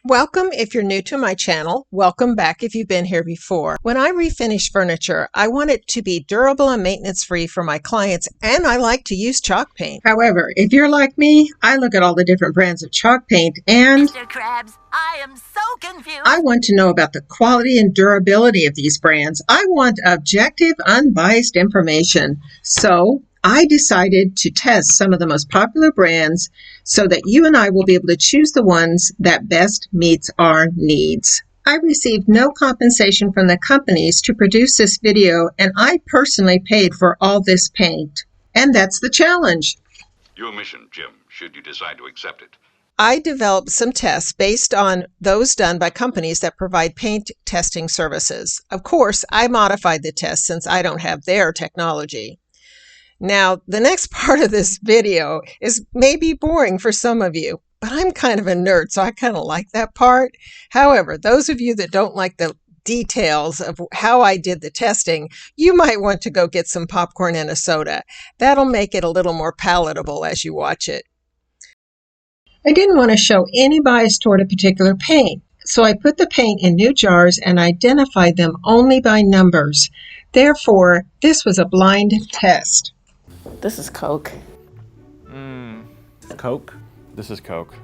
Welcome if you're new to my channel. Welcome back if you've been here before. When I refinish furniture, I want it to be durable and maintenance-free for my clients, and I like to use chalk paint. However, if you're like me, I look at all the different brands of chalk paint and Mr. Krabs, I am so confused. I want to know about the quality and durability of these brands. I want objective, unbiased information. So I decided to test some of the most popular brands so that you and I will be able to choose the ones that best meets our needs. I received no compensation from the companies to produce this video, and I personally paid for all this paint. And that's the challenge. Your mission, Jim, should you decide to accept it. I developed some tests based on those done by companies that provide paint testing services. Of course, I modified the test since I don't have their technology. Now, the next part of this video is maybe boring for some of you, but I'm kind of a nerd, so I kind of like that part. However, those of you that don't like the details of how I did the testing, you might want to go get some popcorn and a soda. That'll make it a little more palatable as you watch it. I didn't want to show any bias toward a particular paint, so I put the paint in new jars and identified them only by numbers. Therefore, this was a blind test. This is Coke. Coke? This is Coke.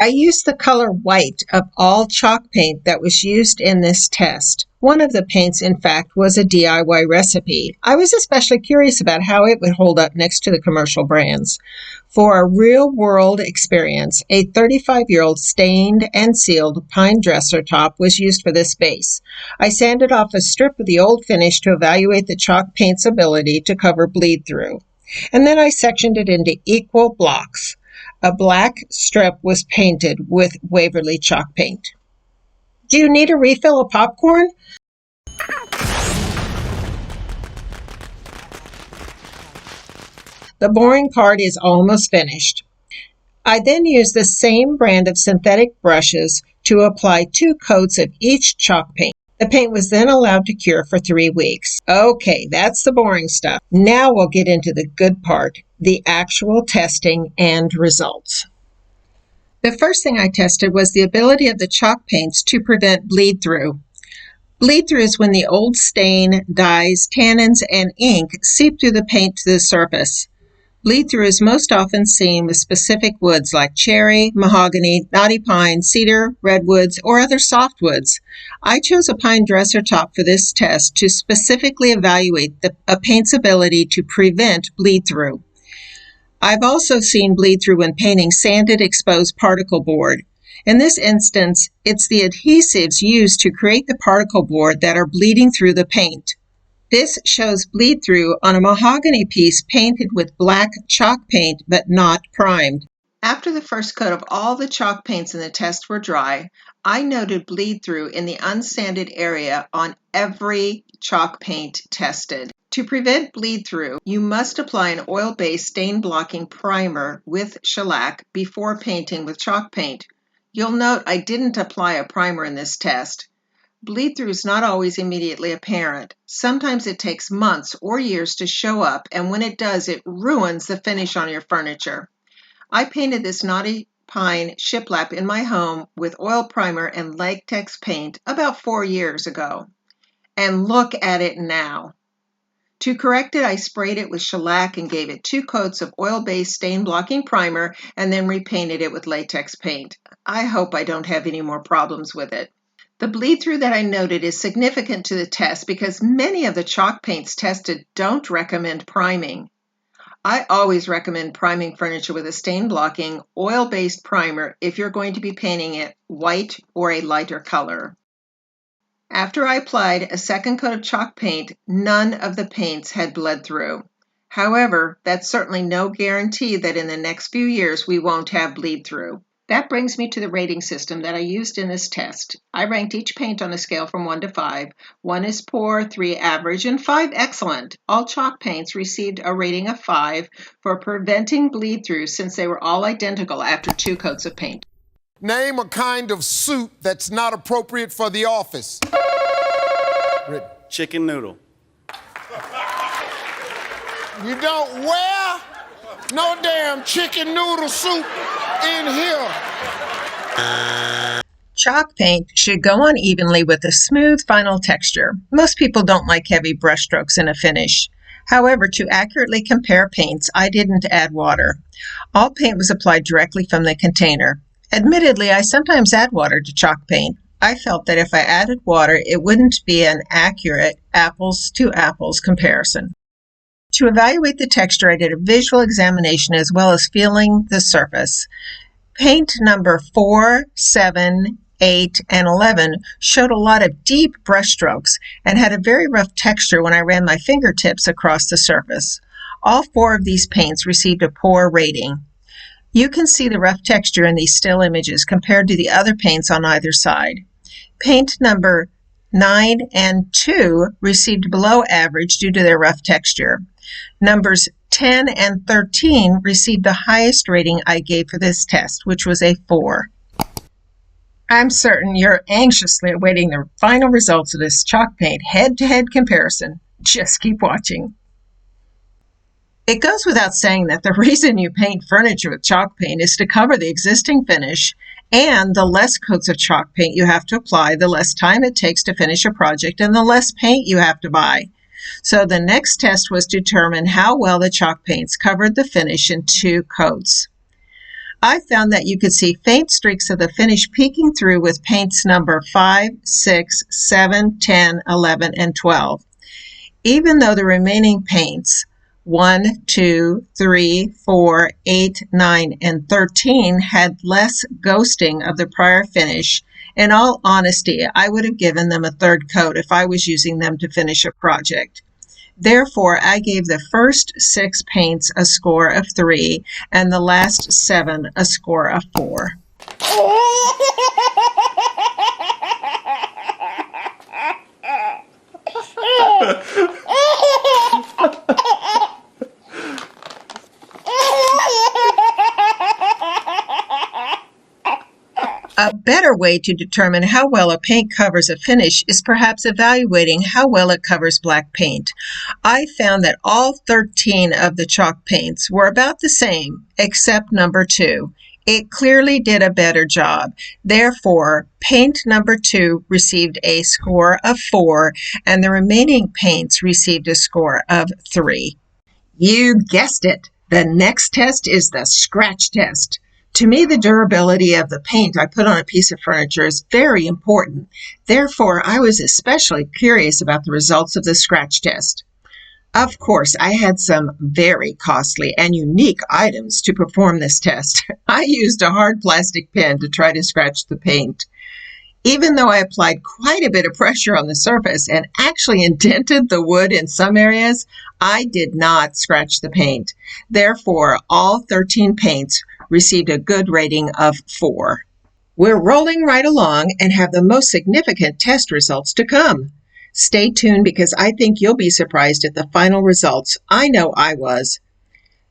I used the color white of all chalk paint that was used in this test. One of the paints, in fact, was a DIY recipe. I was especially curious about how it would hold up next to the commercial brands. For a real-world experience, a 35-year-old stained and sealed pine dresser top was used for this base. I sanded off a strip of the old finish to evaluate the chalk paint's ability to cover bleed-through. And then I sectioned it into equal blocks. A black strip was painted with Waverly chalk paint. Do you need a refill of popcorn? The boring part is almost finished. I then used the same brand of synthetic brushes to apply 2 coats of each chalk paint. The paint was then allowed to cure for 3 weeks. Okay, that's the boring stuff. Now we'll get into the good part, the actual testing and results. The first thing I tested was the ability of the chalk paints to prevent bleed-through. Bleed-through is when the old stain, dyes, tannins, and ink seep through the paint to the surface. Bleed-through is most often seen with specific woods like cherry, mahogany, knotty pine, cedar, redwoods, or other softwoods. I chose a pine dresser top for this test to specifically evaluate a paint's ability to prevent bleed-through. I've also seen bleed-through when painting sanded exposed particle board. In this instance, it's the adhesives used to create the particle board that are bleeding through the paint. This shows bleed-through on a mahogany piece painted with black chalk paint but not primed. After the first coat of all the chalk paints in the test were dry, I noted bleed-through in the unsanded area on every chalk paint tested. To prevent bleed-through, you must apply an oil-based stain-blocking primer with shellac before painting with chalk paint. You'll note I didn't apply a primer in this test. Bleed-through is not always immediately apparent. Sometimes it takes months or years to show up, and when it does, it ruins the finish on your furniture. I painted this knotty pine shiplap in my home with oil primer and latex paint about 4 years ago. And look at it now. To correct it, I sprayed it with shellac and gave it 2 coats of oil-based stain-blocking primer and then repainted it with latex paint. I hope I don't have any more problems with it. The bleed-through that I noted is significant to the test because many of the chalk paints tested don't recommend priming. I always recommend priming furniture with a stain-blocking, oil-based primer if you're going to be painting it white or a lighter color. After I applied a second coat of chalk paint, none of the paints had bled through. However, that's certainly no guarantee that in the next few years we won't have bleed-through. That brings me to the rating system that I used in this test. I ranked each paint on a scale from 1 to 5. 1 is poor, 3 average, and 5 excellent. All chalk paints received a rating of 5 for preventing bleed-through since they were all identical after 2 coats of paint. Name a kind of suit that's not appropriate for the office. Chicken noodle. You don't wear no damn chicken noodle soup in here. Chalk paint should go on evenly with a smooth final texture. Most people don't like heavy brushstrokes in a finish. However, to accurately compare paints, I didn't add water. All paint was applied directly from the container. Admittedly, I sometimes add water to chalk paint. I felt that if I added water, it wouldn't be an accurate apples-to-apples comparison. To evaluate the texture, I did a visual examination as well as feeling the surface. Paint number 4, 7, 8, and 11 showed a lot of deep brushstrokes and had a very rough texture when I ran my fingertips across the surface. All 4 of these paints received a poor rating. You can see the rough texture in these still images compared to the other paints on either side. Paint number 9 and 2 received below average due to their rough texture. Numbers 10 and 13 received the highest rating I gave for this test, which was a 4. I'm certain you're anxiously awaiting the final results of this chalk paint head-to-head comparison. Just keep watching. It goes without saying that the reason you paint furniture with chalk paint is to cover the existing finish, and the less coats of chalk paint you have to apply, the less time it takes to finish a project and the less paint you have to buy. So the next test was to determine how well the chalk paints covered the finish in 2 coats. I found that you could see faint streaks of the finish peeking through with paints number 5, 6, 7, 10, 11, and 12. Even though the remaining paints 1, 2, 3, 4, 8, 9, and 13 had less ghosting of the prior finish, in all honesty, I would have given them a 3rd coat if I was using them to finish a project. Therefore, I gave the first 6 paints a score of 3 and the last 7 a score of 4. A better way to determine how well a paint covers a finish is perhaps evaluating how well it covers black paint. I found that all 13 of the chalk paints were about the same, except number 2. It clearly did a better job. Therefore, paint number 2 received a score of 4, and the remaining paints received a score of 3. You guessed it. The next test is the scratch test. To me, the durability of the paint I put on a piece of furniture is very important. Therefore, I was especially curious about the results of the scratch test. Of course, I had some very costly and unique items to perform this test. I used a hard plastic pen to try to scratch the paint. Even though I applied quite a bit of pressure on the surface and actually indented the wood in some areas, I did not scratch the paint. Therefore, all 13 paints received a good rating of 4. We're rolling right along and have the most significant test results to come. Stay tuned because I think you'll be surprised at the final results. I know I was.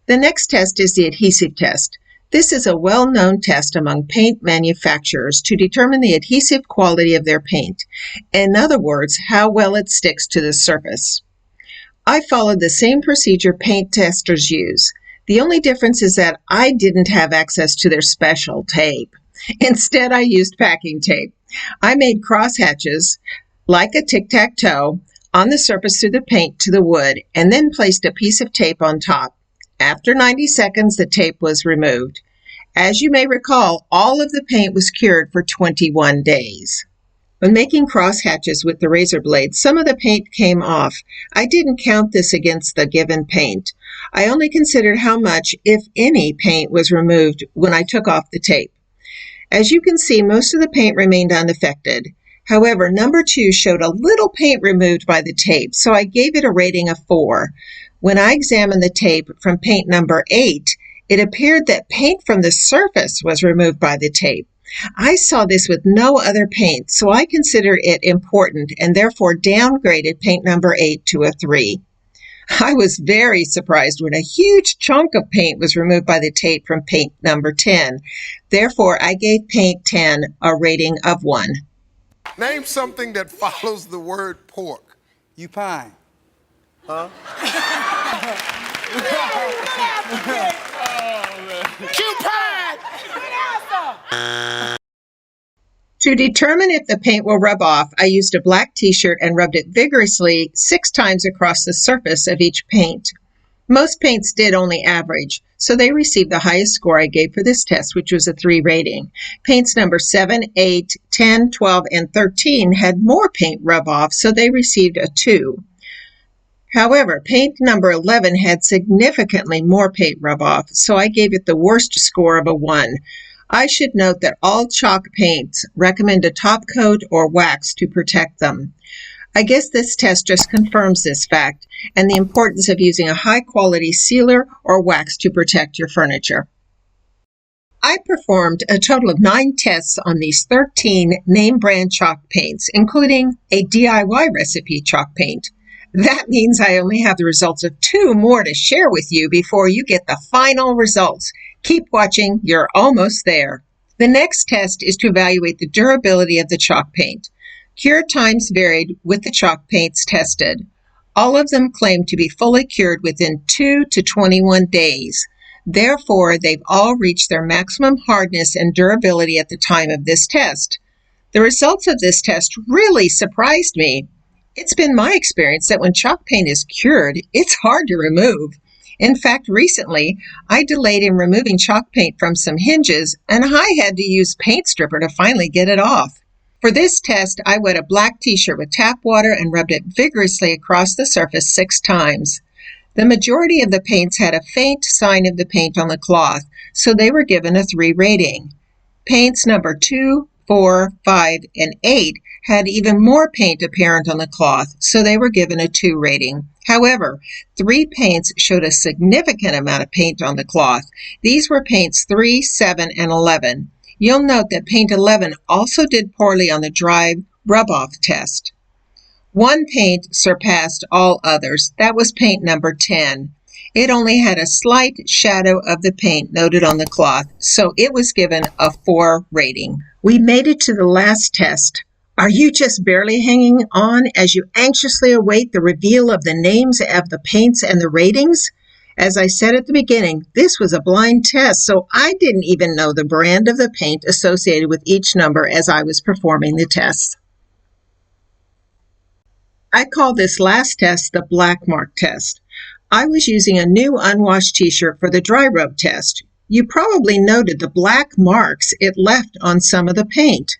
The next test is the adhesive test. This is a well-known test among paint manufacturers to determine the adhesive quality of their paint. In other words, how well it sticks to the surface. I followed the same procedure paint testers use. The only difference is that I didn't have access to their special tape. Instead, I used packing tape. I made crosshatches, like a tic-tac-toe, on the surface through the paint to the wood, and then placed a piece of tape on top. After 90 seconds, the tape was removed. As you may recall, all of the paint was cured for 21 days. When making crosshatches with the razor blade, some of the paint came off. I didn't count this against the given paint. I only considered how much, if any, paint was removed when I took off the tape. As you can see, most of the paint remained unaffected. However, number 2 showed a little paint removed by the tape, so I gave it a rating of 4. When I examined the tape from paint number 8, it appeared that paint from the surface was removed by the tape. I saw this with no other paint, so I considered it important and therefore downgraded paint number 8 to a 3. I was very surprised when a huge chunk of paint was removed by the tape from paint number 10. Therefore, I gave paint 10 a rating of 1. Name something that follows the word pork. You pine. Huh? You pine! To determine if the paint will rub off, I used a black t-shirt and rubbed it vigorously 6 times across the surface of each paint. Most paints did only average, so they received the highest score I gave for this test, which was a 3 rating. Paints number 7, 8, 10, 12, and 13 had more paint rub off, so they received a 2. However, paint number 11 had significantly more paint rub off, so I gave it the worst score of a 1. I should note that all chalk paints recommend a top coat or wax to protect them. I guess this test just confirms this fact and the importance of using a high-quality sealer or wax to protect your furniture. I performed a total of 9 tests on these 13 name brand chalk paints, including a DIY recipe chalk paint. That means I only have the results of 2 more to share with you before you get the final results. Keep watching, you're almost there. The next test is to evaluate the durability of the chalk paint. Cure times varied with the chalk paints tested. All of them claimed to be fully cured within 2 to 21 days. Therefore, they've all reached their maximum hardness and durability at the time of this test. The results of this test really surprised me. It's been my experience that when chalk paint is cured, it's hard to remove. In fact, recently, I delayed in removing chalk paint from some hinges, and I had to use paint stripper to finally get it off. For this test, I wet a black t-shirt with tap water and rubbed it vigorously across the surface 6 times. The majority of the paints had a faint sign of the paint on the cloth, so they were given a 3 rating. Paints number 2, 4, 5, and 8 had even more paint apparent on the cloth, so they were given a 2 rating. However, 3 paints showed a significant amount of paint on the cloth. These were paints 3, 7, and 11. You'll note that paint 11 also did poorly on the dry rub-off test. 1 paint surpassed all others. That was paint number 10. It only had a slight shadow of the paint noted on the cloth, so it was given a 4 rating. We made it to the last test. Are you just barely hanging on as you anxiously await the reveal of the names of the paints and the ratings? As I said at the beginning, this was a blind test, so I didn't even know the brand of the paint associated with each number as I was performing the tests. I call this last test the black mark test. I was using a new unwashed t-shirt for the dry rub test. You probably noted the black marks it left on some of the paint.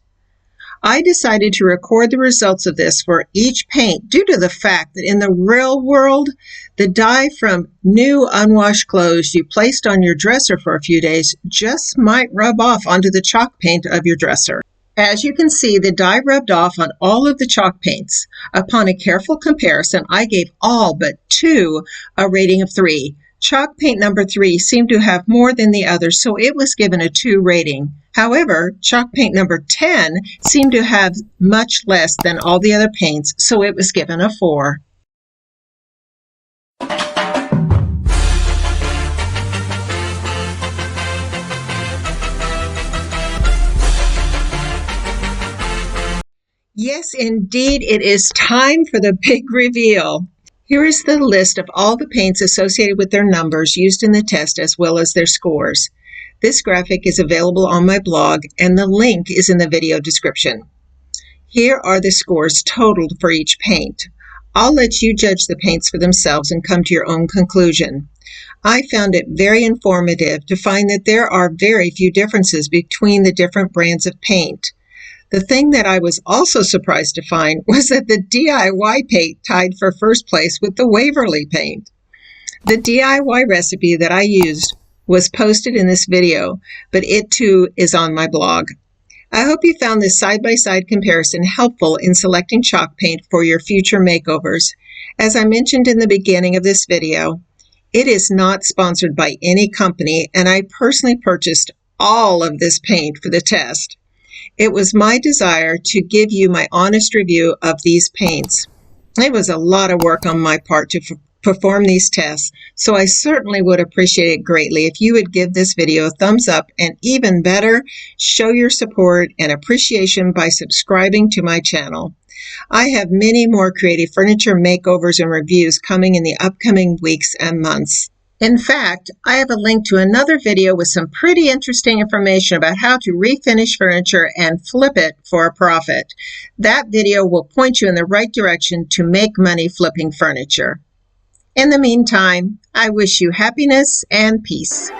I decided to record the results of this for each paint due to the fact that in the real world, the dye from new unwashed clothes you placed on your dresser for a few days just might rub off onto the chalk paint of your dresser. As you can see, the dye rubbed off on all of the chalk paints. Upon a careful comparison, I gave all but 2 a rating of 3. Chalk paint number 3 seemed to have more than the others, so it was given a 2 rating. However, chalk paint number 10 seemed to have much less than all the other paints, so it was given a 4. Yes, indeed, it is time for the big reveal. Here is the list of all the paints associated with their numbers used in the test as well as their scores. This graphic is available on my blog and the link is in the video description. Here are the scores totaled for each paint. I'll let you judge the paints for themselves and come to your own conclusion. I found it very informative to find that there are very few differences between the different brands of paint. The thing that I was also surprised to find was that the DIY paint tied for first place with the Waverly paint. The DIY recipe that I used was posted in this video, but it too is on my blog. I hope you found this side-by-side comparison helpful in selecting chalk paint for your future makeovers. As I mentioned in the beginning of this video, it is not sponsored by any company, and I personally purchased all of this paint for the test. It was my desire to give you my honest review of these paints. It was a lot of work on my part to perform these tests, so I certainly would appreciate it greatly if you would give this video a thumbs up and even better, show your support and appreciation by subscribing to my channel. I have many more creative furniture makeovers and reviews coming in the upcoming weeks and months. In fact, I have a link to another video with some pretty interesting information about how to refinish furniture and flip it for a profit. That video will point you in the right direction to make money flipping furniture. In the meantime, I wish you happiness and peace.